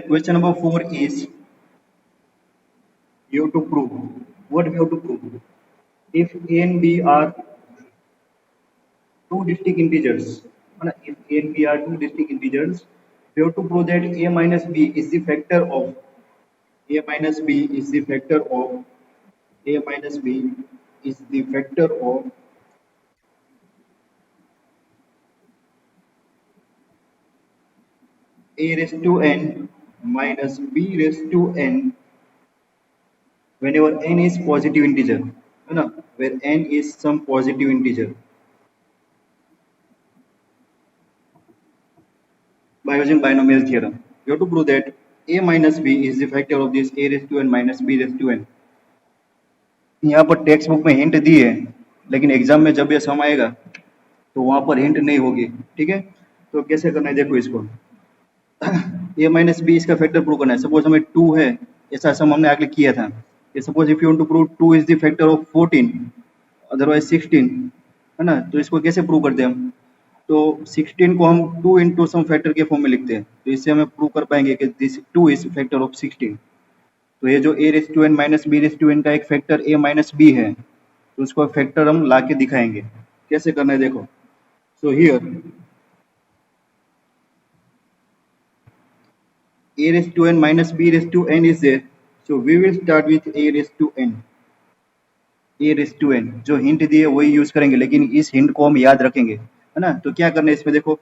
question number 4 is you have to prove. What we have to prove? If a and b are two distinct integers, if a and b are two distinct integers, we have to prove that a minus b is the factor of a minus b is the factor of a minus b is the factor of a raised to n minus b raised to n whenever n is positive integer, है ना, where n is some positive integer, by using binomial theorem. You have to prove that a minus b is the factor of this a raised to n minus b raised to n. यहाँ पर text book में hint दी है, लेकिन exam में जब ये सम आएगा तो वहां पर हिंट नहीं होगी, ठीक है। तो कैसे करना है देखो इसको, a माइनस बी इसका फैक्टर प्रूव करना है। सपोज हमें 2 है, ऐसा सम हमने आगे किया था। Suppose if you want to prove 2 is the factor of 14 otherwise 16, है ना, तो इसको कैसे प्रूव करते हैं हम? तो 16 को हम 2 इंटू सम फैक्टर के फॉर्म में लिखते हैं, तो इससे हमें प्रूव कर पाएंगे कि दिस 2 इज फैक्टर ऑफ 16। तो ये जो a raise to N minus B raise to N का एक फैक्टर a माइनस बी है, तो उसको फैक्टर हम ला के दिखाएंगे। कैसे करना है देखो। So here a raised to n minus b raised to n is there, so we will start with a raised to n, a raised to n जो हिंट दिए वही यूज करेंगे, लेकिन इस हिंट को हम याद रखेंगे, है ना। तो क्या करना है इसमें देखो,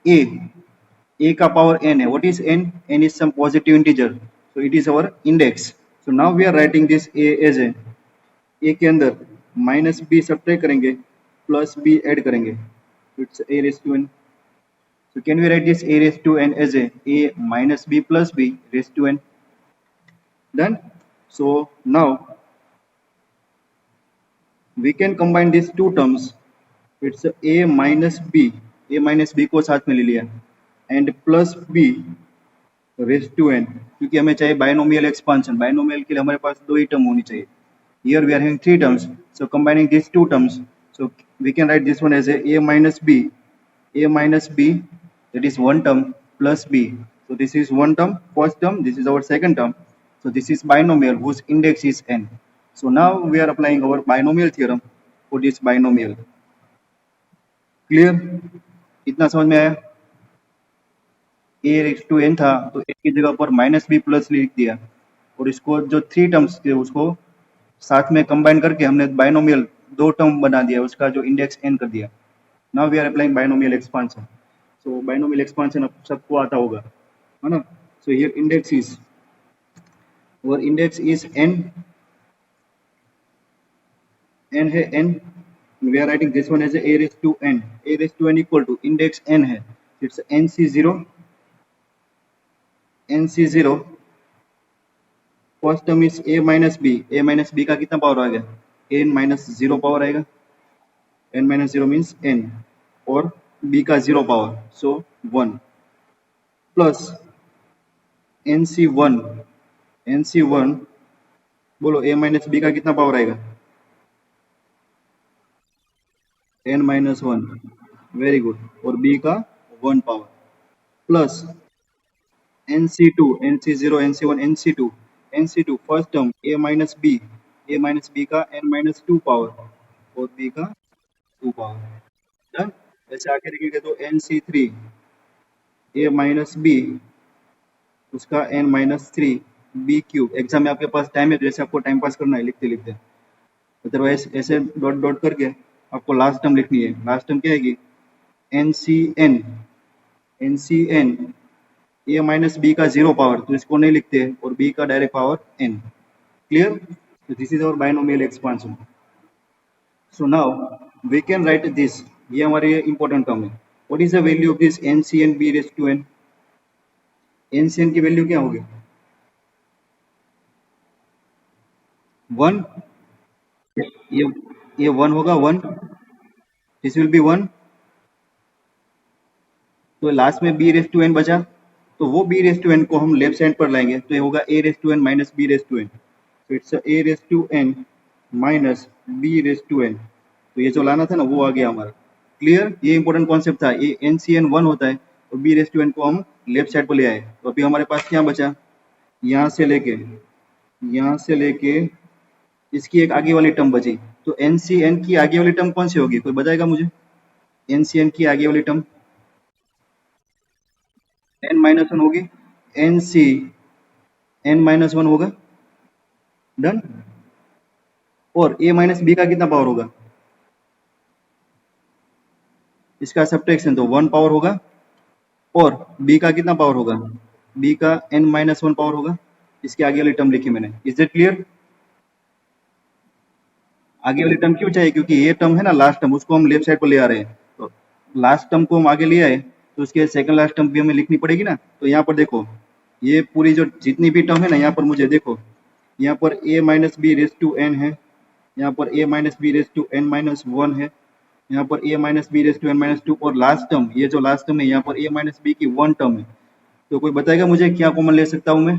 a का पावर n है। What is n? n is some positive integer, so it is our index. So now we are writing this a as a के अंदर माइनस b सब्ट्रैक्ट करेंगे, प्लस b ऐड करेंगे, it's a raised to n. So can we write this a raised to n as a minus b plus b raised to n? Done. So now we can combine these two terms. It's a minus b को साथ में ले लिया, and plus b raised to n, क्योंकि हमें चाहिए binomial expansion. Binomial के लिए हमारे पास दो ही टर्म होनी चाहिए। Here we are having three terms, so combining these two terms, so we can write this one as a minus b, that is one term, plus b. So this is one term, first term, this is our second term. So this is binomial whose index is n. So now we are applying our binomial theorem for this binomial. Clear? इतना समझ में आया? a raised to n था, तो a की जगह पर minus B plus लिख दिया, और इसको जो थ्री टर्म्स थे उसको साथ में कंबाइन करके हमने बाइनोमियल दो टर्म बना दिया, उसका जो इंडेक्स n कर दिया। Now we are applying binomial expansion. So binomial expansion अब सबको आता होगा, है ना। सो हियर इंडेक्स इज, और इंडेक्स इज n है n, we are writing this one as a raised to n equal to index n है, it's nc0 first term is a minus b का कितना पावर आ गया? n minus 0 power आएगा, n minus 0 means n, और b का 0 power, सो 1, plus nc1 बोलो a minus b का कितना पावर आएगा? n माइनस 1, वेरी गुड, और b का 1 power, plus nc0 nc1 nc2 first term a minus b का n माइनस 2 पावर, और b का 2 पावर। डन। ऐसे आगे लिखेंगे तो nc3 a माइनस b उसका n minus 3 b cube. Exam में आपके पास टाइम है तो जैसे आपको टाइम पास करना है लिखते लिखते, अदरवाइज ऐसे डॉट डॉट करके आपको लास्ट टर्म लिखनी है। लास्ट टर्म क्या आएगी? ncn a माइनस b का 0 पावर, तो इसको नहीं लिखते, और b का direct power n। Clear? So this is our binomial expansion. So now we can write this, ये हमारे important term है। What is the value of this ncn b raised to n? ncn की value क्या होगी? 1, ये 1 होगा, 1, this will B 1, तो last में b raised to n बचा, तो वो b raised to n को हम लेफ्ट साइड पर लाएंगे, तो ये होगा a raised to n minus b raised to n, तो it's a raised to n minus b raised to n। तो ये जो लाना था ना वो आ गया हमारा। क्लियर? ये इंपॉर्टेंट कॉन्सेप्ट था। ये ncn 1 होता है, और बी रेस टू एन को हम लेफ्ट साइड पर ले आए, तो अभी हमारे पास क्या बचा, यहाँ से लेके इसकी एक आगे वाली टर्म बची, तो एन सी एन की आगे वाली टर्म कौन सी होगी, कोई बताएगा मुझे, एन सी एन की आगे वाली टर्म एन माइनस वन होगी, N C N minus one होगा, डन। और ए माइनस बी का कितना पावर होगा, इसका सब्ट्रैक्शन तो वन पावर होगा, और बी का कितना पावर होगा, बी का एन माइनस वन पावर होगा, इसके आगे वाली टर्म लिखी मैंने, इज इट क्लियर। आगे वाली टर्म क्यों चाहिए, क्योंकि ये टर्म है ना लास्ट टर्म, उसको हम लेफ्ट साइड पर ले आ रहे हैं, तो लास्ट टर्म को हम आगे ले आए तो उसके सेकंड लास्ट टर्म भी हमें लिखनी पड़ेगी ना, तो यहाँ पर देखो ये पूरी जो जितनी भी टर्म है ना, यहाँ पर मुझे देखो, यहाँ पर A minus B raise to N है, यहाँ पर A minus B raise to N minus one है, यहाँ पर A minus B raise to N minus two, और लास्ट टर्म ये जो लास्ट टर्म है यहाँ पर ए माइनस बी की वन टर्म है, तो कोई बताएगा मुझे क्या कॉमन ले सकता हूँ मैं,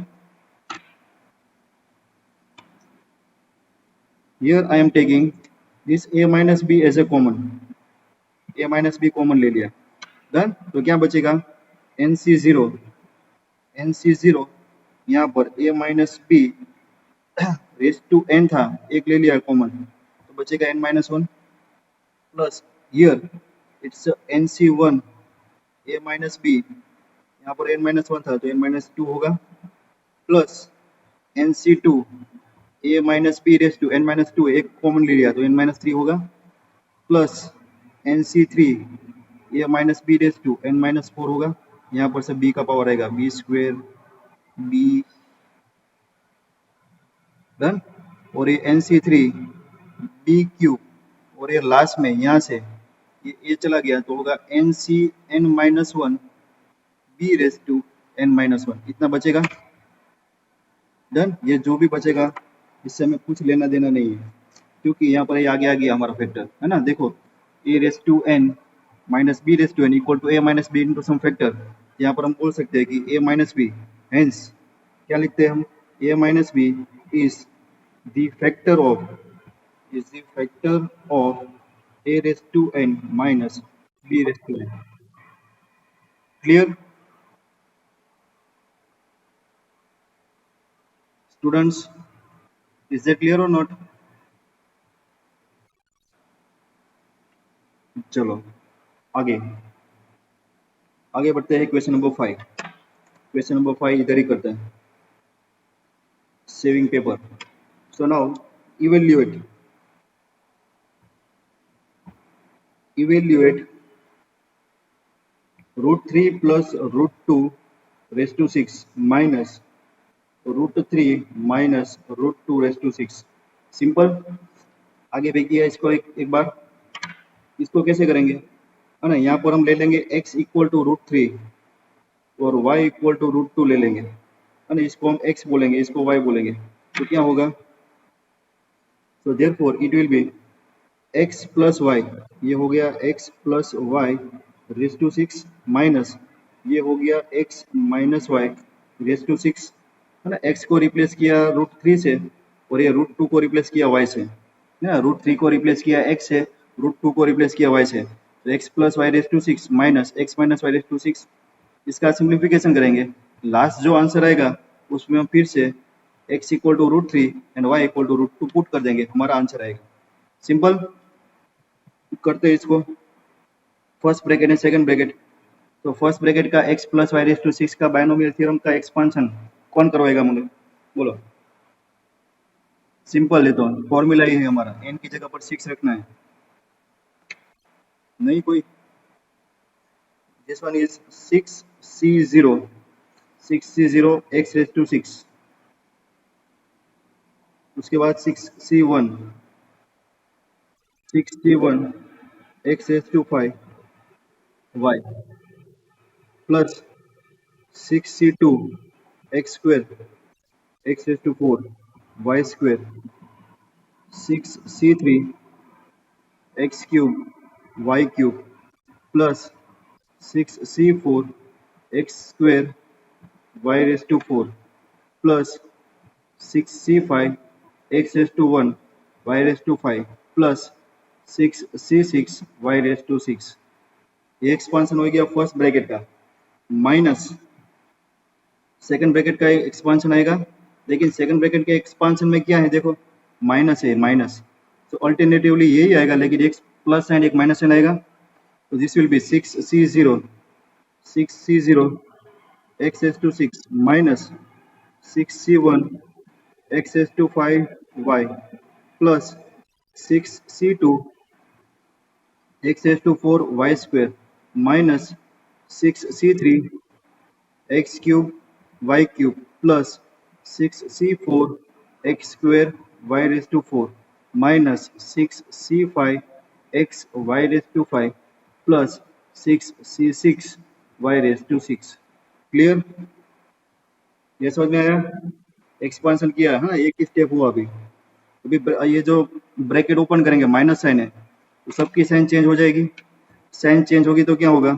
here I am taking this a minus B as a common, a minus B common ले लिया, डन। तो क्या बचेगा, एन सी जीरो, यहाँ पर a minus B raise to N था, एक ले लिया कॉमन, तो बचेगा n minus one, plus here it's N C one A minus B, यहाँ पर n माइनस वन था तो n माइनस टू होगा, plus N C two A minus B raise to N minus two, एक कॉमन ले लिया तो n माइनस थ्री होगा, plus N C three A minus B raise to N minus four होगा, यहाँ पर से b का पावर आएगा बी स्क्वेयर बी, डन। और ये N C three B cube, और ये लास्ट में यहाँ से ये चला गया तो होगा N C N minus one B raise to N minus one, इतना बचेगा, डन। ये जो भी बचेगा इससे हमें कुछ लेना देना नहीं है, क्योंकि यहाँ पर ये आगे आ गया हमारा फैक्टर है ना, देखो A raise to N minus B raise to N equal to A minus B into some factor, यहाँ पर हम बोल सकते हैं कि ए माइनस बी, हेंस क्या लिखते हैं हम, A minus B is the factor of a raised to n minus b raised to n, clear students, is that clear or not। चलो आगे बढ़ते हैं, क्वेश्चन नंबर 5, क्वेश्चन नंबर 5 इधर ही करते हैं, saving paper. So now evaluate root three plus root two raise to six minus root three minus root two raise to six, simple. आगे भी किया इसको एक बार, इसको कैसे करेंगे, है ना, यहाँ पर हम ले लेंगे x equal to root three और y equal to root two ले लेंगे, है ना, इसको हम x बोलेंगे, इसको y बोलेंगे, तो क्या होगा, तो therefore it will be x plus Y, ये हो गया x plus Y raise to six, minus ये हो गया x minus Y raise to six, है ना, x को रिप्लेस किया रूट थ्री से और ये रूट टू को रिप्लेस किया y से, ना, रूट थ्री को रिप्लेस किया x से, रूट टू को रिप्लेस किया y से, तो x plus Y raise to six minus x minus Y raise to six, इसका सिंप्लीफिकेशन करेंगे, लास्ट जो आंसर आएगा उसमें हम फिर से x equal to root three and y equal to root two put कर देंगे, हमारा आंसर आएगा, सिंपल। करते हैं इसको, first bracket and second bracket, तो फर्स्ट ब्रैकेट का x plus Y raise to six का बायनोमियल थ्योरम का एक्सपांशन कौन करवाएगा मुझे, बोलो, सिंपल है, तो फॉर्मूला ही है हमारा, n की जगह पर 6 रखना है, नहीं कोई, this one is 6c0 x raise to 6, उसके बाद 6c1 x raise to 5 y plus 6c2 x square x raise to 4 y square 6c3 x cube y cube plus 6c4 x square y raise to 4 plus 6c5 x raise to 1 y raise to 5 plus 6c6 y raise to 6, ये expansion हो गया first bracket का। Minus second bracket का expansion आएगा, लेकिन second bracket के expansion में क्या है देखो, माइनस है, माइनस, तो अल्टरनेटिवली यही आएगा, लेकिन एक प्लस साइन एक माइनस साइन आएगा, तो this will be 6C0 x raise to 6 minus 6C1 x raise to 5y plus 6C2 x raise to 4y square minus 6C3 x cube y cube plus 6C4 x square y raise to 4 minus 6C5 x y raise to 5 plus 6C6 y raise to 6। Clear? ये समझ में आया? Expansion किया, हाँ, एक ही step हुआ अभी। अभी ये जो ब्रैकेट ओपन करेंगे माइनस साइन है, तो सबकी साइन चेंज हो जाएगी। साइन चेंज होगी तो क्या होगा,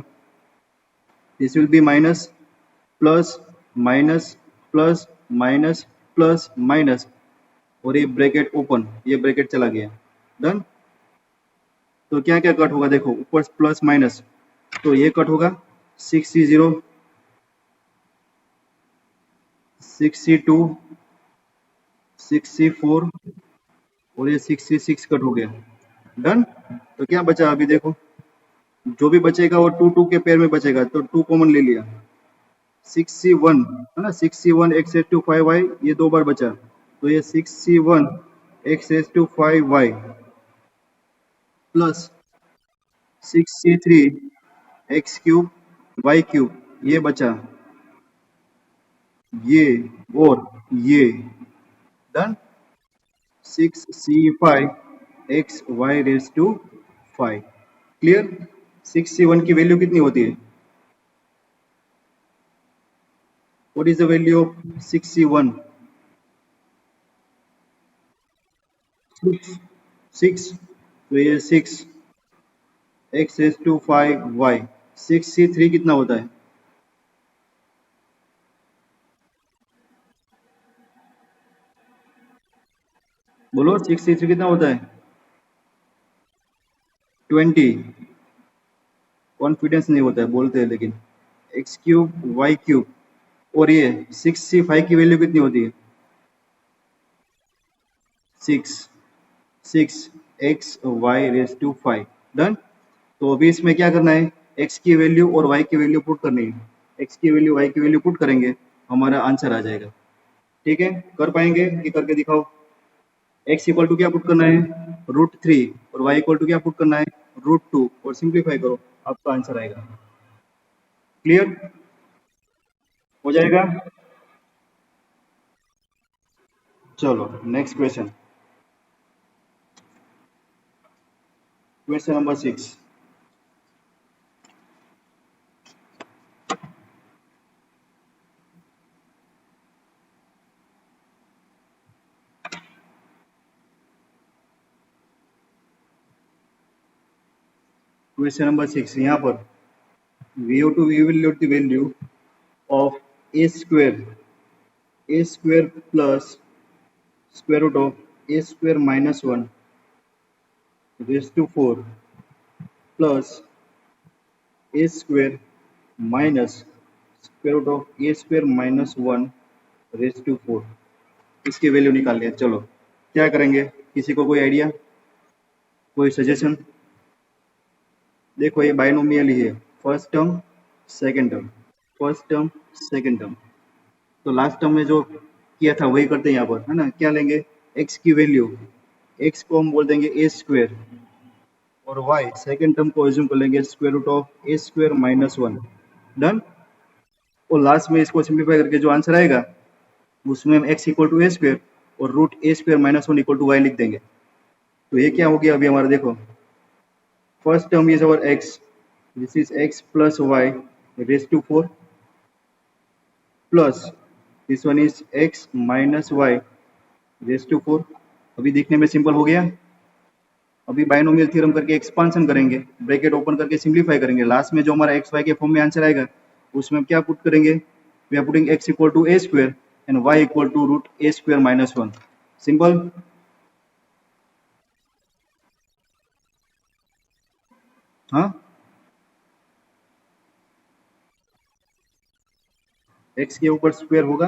this will B minus plus minus plus minus plus minus, और ये ब्रैकेट ओपन, ये ब्रैकेट चला गया, डन। तो क्या क्या कट होगा देखो, ऊपर प्लस माइनस, तो ये कट होगा 6C0 6C2 6C4 और ये 6C6 कट हो गया, डन। तो क्या बचा अभी देखो, जो भी बचेगा वो 2 के पेयर में बचेगा, तो 2 कॉमन ले लिया, 6C1 है ना, 6C1 x raise to 5y, ये 2 बार बचा, तो ये 6C1 x raise to 5y plus 6C3 x cube y cube, ये बचा, ये और ये, done. 6C5 x y raise to 5। Clear? 6C1 की वैल्यू कितनी होती है? What is the value of 6C1? 6, तो ये 6 x raise to 5y। 6C3 कितना होता है? बोलो, 6C3 कितना होता है? 20। कॉन्फिडेंस नहीं होता है, बोलते हैं लेकिन। एक्स क्यूब वाई क्यूब, और ये 6C5 की वैल्यू कितनी होती है? 6 X Y raise to 5, done. तो अभी इसमें क्या करना है, एक्स की वैल्यू और वाई की वैल्यू पुट करनी है। एक्स की वैल्यू वाई की वैल्यू पुट करेंगे, हमारा आंसर आ जाएगा। ठीक है, कर पाएंगे कि करके दिखाओ? एक्स इक्वल टू क्या पुट करना है, √3, और वाई इक्वल टू क्या पुट करना है, √2, और सिंप्लीफाई करो, आपका आंसर आएगा। क्लियर हो जाएगा? चलो next question, question number 6। Question number 6, यहाँ पर we to we will note the value of A square plus square root of A square minus 1 raise to 4 plus A square minus square root of A square minus 1 raise to 4। इसकी value निकाल लिया। चलो क्या करेंगे, किसी को कोई idea, कोई सजेशन? देखो ये बाइनोमियल ही है, first term second term, first term second term, तो लास्ट टर्म में जो किया था वही करते हैं यहाँ पर, है ना। क्या लेंगे, एक्स की वैल्यू, एक्स को हम बोल देंगे ए स्क्वेयर, और वाई सेकंड टर्म को एज्यूम कर लेंगे square root of A square minus 1, done. और लास्ट में इसको सिंप्लीफाई करके जो आंसर आएगा उसमें हम X equal to A square और root A square minus 1 equal to Y लिख देंगे। तो ये क्या हो गया अभी हमारा, देखो first term is our X, this is X plus Y raise to 4 plus this one is X minus Y raise to 4। अभी देखने में सिंपल हो गया। अभी बाइनोमियल थ्योरम करके एक्सपांशन करेंगे, ब्रैकेट ओपन करके सिंप्लीफाई करेंगे, लास्ट में जो हमारा एक्स वाई के फॉर्म में आंसर आएगा उसमें हम क्या पुट करेंगे, we are putting X equal to A square and Y equal to root A square minus 1। Simple. हाँ, एक्स के ऊपर स्क्वायर होगा।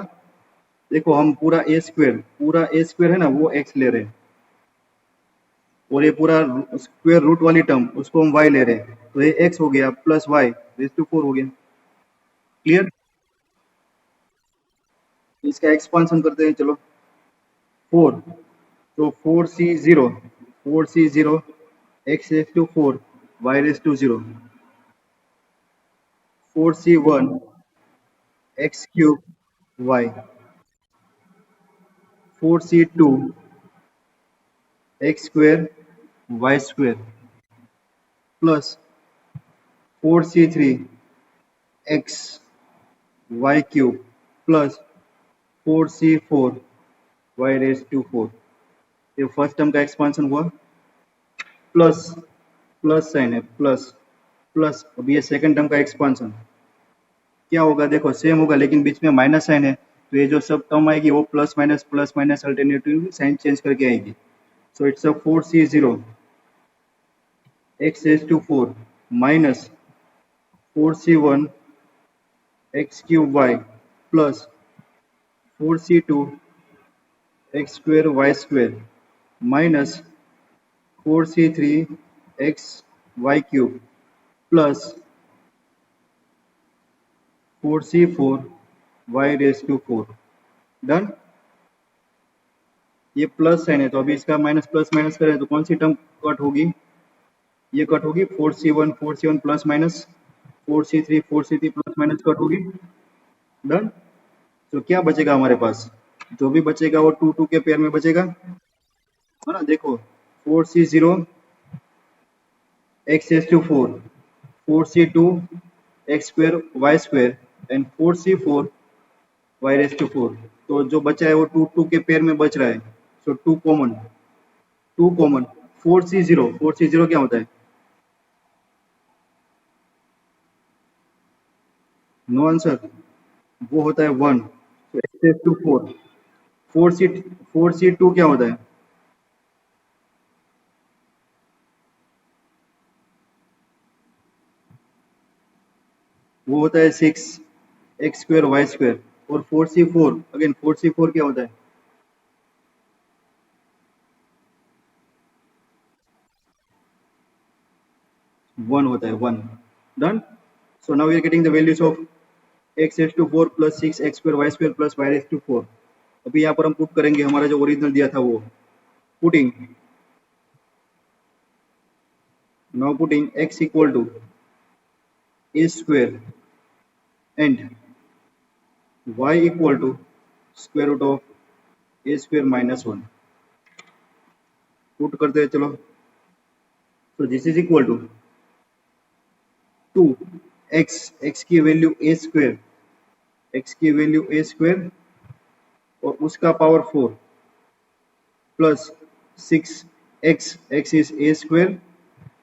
देखो हम पूरा ए स्क्वायर है ना वो एक्स ले रहे हैं, और ये पूरा स्क्वायर रूट वाली टर्म उसको हम वाई ले रहे हैं, तो ये एक्स हो गया प्लस वाई रेज टू 4 हो गया। क्लियर? इसका एक्सपांशन करते हैं चलो। 4, तो 4c0, 4c0 x raise to 4 y raise to 0, 4c1 x cube y, 4c2 x square y square plus 4c3 x y cube plus 4c4 y raise to 4। ये first term का expansion हुआ, plus plus sign है, plus plus. अब ये second term का expansion क्या होगा, देखो सेम होगा लेकिन बीच में माइनस साइन है, तो ये जो सब टर्म आएगी वो plus minus alternative sign change करके आएगी। So it's a 4c0 x raise to 4 minus 4c1 x cube y plus 4c2 x square y square minus 4c3 x y cube plus 4c4 y raise to 4। Done? ये plus sign है तो अभी इसका minus plus minus करें तो कौन सी term cut होगी, ये कट होगी 4c1 plus minus 4c3 plus minus cut होगी। डन? तो क्या बचेगा हमारे पास, जो भी बचेगा वो 2 2 के पेयर में बचेगा, है ना। देखो 4c0 x raise to 4, 4c2 x square y square and 4c4 y raise to 4। तो जो बचा है वो 2 2 के पेयर में बच रहा है, सो 2 कॉमन, 2 कॉमन। 4c0 क्या होता है, नो आंसर, वो होता है 1। तो x रेज टू 4, 4c2 क्या होता है, वो होता है 6 x स्क्वायर y स्क्वायर। और 4c4 अगेन 4c4 क्या होता है, 1 होता है 1। Done? So now we are getting the values of x raise to 4 plus 6 x square y square plus y raise to 4। अभी यहाँ पर हम पुट करेंगे हमारा जो ओरिजिनल दिया था वो, putting, now putting x equal to a square and y equal to square root of a square minus 1। Put करते हैं चलो। तो this is equal to 2 x की वैल्यू a स्क्वायर, x की वैल्यू a स्क्वायर और उसका power 4 plus 6x, x is a square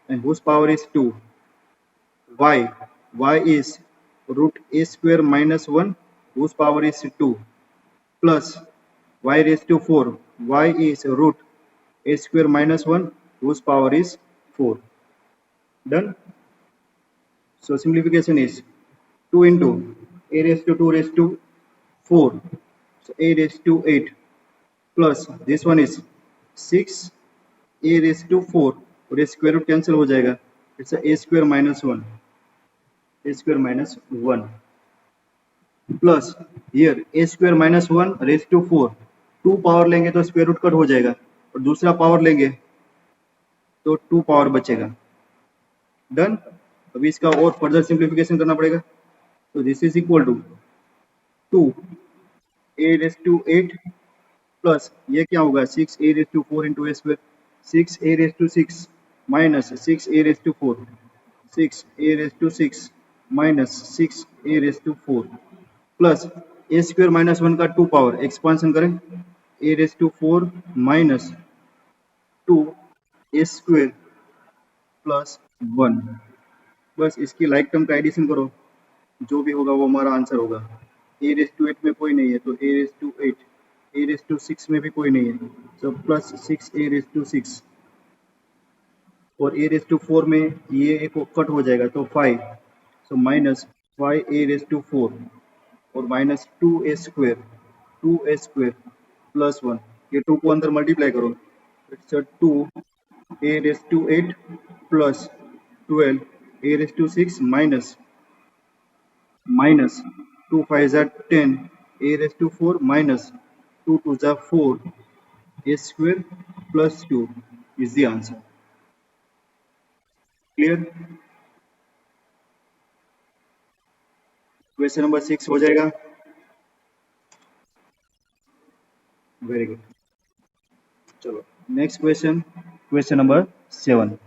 and whose power is 2, y is root a square minus 1 whose power is 2 plus y raised to 4, y is root a square minus 1 whose power is 4. Done? So simplification is 2 into a raised to 2 raised to 4, so a raised to 8 plus this one is 6 a raised to 4 और ये square root cancel हो जाएगा, it's a square minus 1, a square minus 1 plus here a square minus 1 raised to 4, 2 power लेंगे तो square root cut हो जाएगा और दूसरा पावर लेंगे तो 2 पावर बचेगा। डन? अभी इसका और फर्दर सिंप्लीफिकेशन करना पड़ेगा। तो this is equal to 2 a raised to 8 plus ये क्या होगा 6 a raised to 4 into a square, 6 a raised to 6 minus 6 a raised to 4, 6 a raised to 6 minus 6 a raised to 4 plus a square minus 1 का 2 power expansion करें a raised to 4 minus 2 a square plus 1, बस इसकी like term का addition करो, जो भी होगा वो हमारा आंसर होगा। a raised to 8 में कोई नहीं है तो a raised to 8, a raised to 6 में भी कोई नहीं है तो प्लस 6 a raised to 6 और a raised to 4 में ये एक कट हो जाएगा तो 5, so minus 5 a raised to 4 और माइनस 2a स्क्वेयर प्लस 1, ये 2 को अंदर मल्टीप्लाई करो, it's 2a⁸ plus 12a⁶ minus 2 5 ज़ा 10 a⁴ माइनस 2 2 ज़ा 4 a square plus 2 is the answer. Clear? Question number 6 हो जाएगा। Very good. चलो next question, question number 7।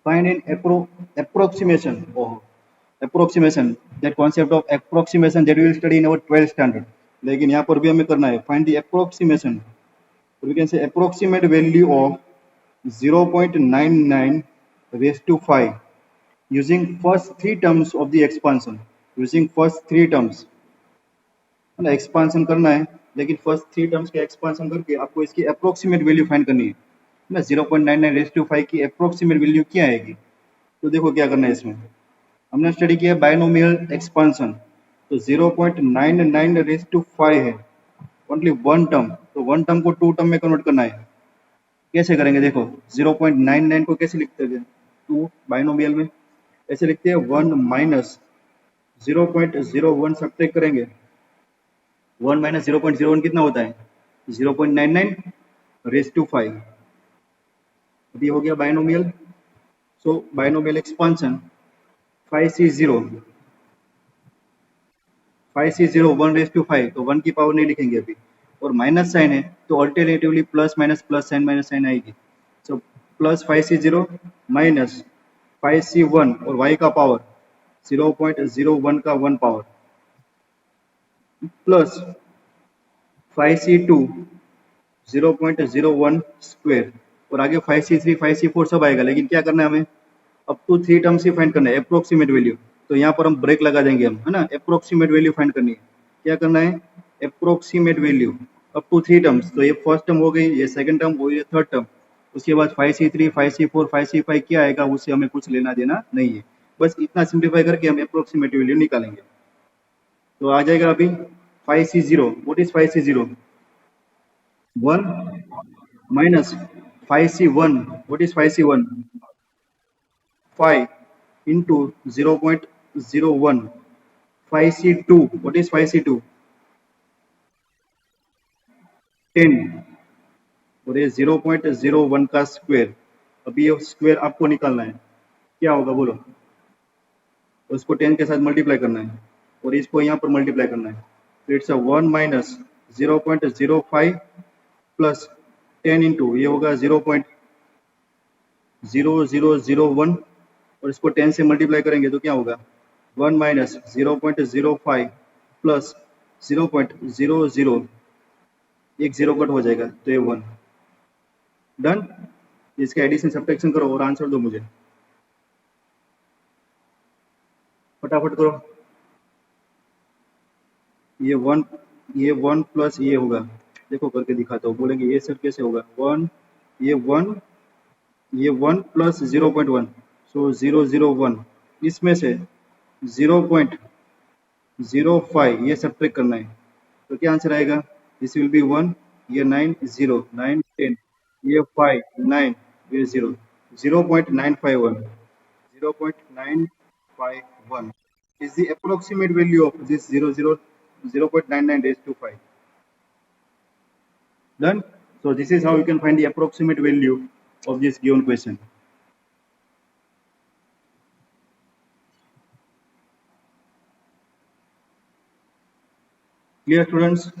Find an approximation. Oh, approximation. That concept of approximation that we will study in our 12th standard. लेकिन यहाँ पर भी हमें करना है find the approximation. So we can say approximate value of 0.99 raised to 5 using first three terms of the expansion. Using first three terms. ना expansion करना है, लेकिन फर्स्ट थ्री टर्म्स के एक्सपांसन करके आपको इसकी अप्रोक्सीमेट वैल्यू फाइंड करनी है ना। 0.99 रेज़ टू 5 की अप्रोक्सीमेट वैल्यू क्या आएगी? तो देखो क्या करना है इसमें। हमने स्टडी किया बायनोमियल एक्सपांसन, तो 0.99 रेज़ टू 5 है, ओनली वन टर्म, तो वन टर्म को टू टर्म में कन्वर्ट करना है। कैसे करेंगे देखो, 0.99 को कैसे लिखते हैं टू बायनोमियल में, ऐसे लिखते हैं 1 माइनस 0.01 सब्ट्रैक्ट करेंगे। 1 माइनस 0.01 कितना होता है? 0.99 रेज़ टू 5। अभी हो गया binomial. So binomial expansion 5c0 1 raise to 5, तो 1 की पावर नहीं लिखेंगे अभी, और माइनस साइन है तो alternatively plus minus minus sign आएगी। So plus 5c0 minus 5c1 और y का पावर 0.01 का 1 पावर प्लस 5c2 0.01 स्क्वायर, और आगे 5c3 5c4 सब आएगा। लेकिन क्या करना है हमें, अप टू थ्री टर्म्स ही फाइंड करना है, अप्रोक्सीमेट वैल्यू। तो यहाँ पर हम ब्रेक लगा देंगे हम, है ना। अप्रोक्सीमेट वैल्यू फाइंड करनी है। क्या करना है? Approximate value up to three terms. तो ये फर्स्ट टर्म हो गई, ये सेकंड टर्म हो गई, थर्ड टर्म। उसके बाद 5c3 5c4 5c5 क्या आएगा, उससे हमें कुछ लेना देना नहीं है। बस इतना सिंप्लीफाई करके हम अप्रोक्सीमेट वैल्यू निकालेंगे। तो आ जाएगा अभी 5c0। What is 5c0? 1 minus 5c1. What is 5c1? 5 into 0.01. 5c2. What is 5c2? 10. और ये 0.01 का स्क्वायर। अभी ये स्क्वायर आपको निकालना है, क्या होगा बोलो। उसको 10 के साथ मल्टीप्लाई करना है और इसको यहाँ पर मल्टीप्लाई करना है। तो इट्स 1 माइनस 0.05 प्लस 10 इंटू ये होगा 0.0001, और इसको 10 से मल्टीप्लाई करेंगे तो क्या होगा 1 माइनस 0.05 प्लस 0.00, एक जीरो कट हो जाएगा तो ये 1। डन। इसका एडिशन सब्ट्रैक्शन करो और आंसर दो मुझे, फटाफट करो। ये 1 प्लस ये होगा, देखो करके दिखाता हूँ, बोलेंगे ये सर कैसे होगा। 1 ये 1 प्लस 0.1, सो 001, इसमें से 0.05 ये सब्ट्रैक्ट करना है, तो क्या आंसर आएगा। दिस विल बी 1, ये 9 0 9 10, ये 5 9, ये 0 0.951 0.951 is the approximate value of this 0.99 raised to 5. Done. So this is how you can find the approximate value of this given question. Clear, students?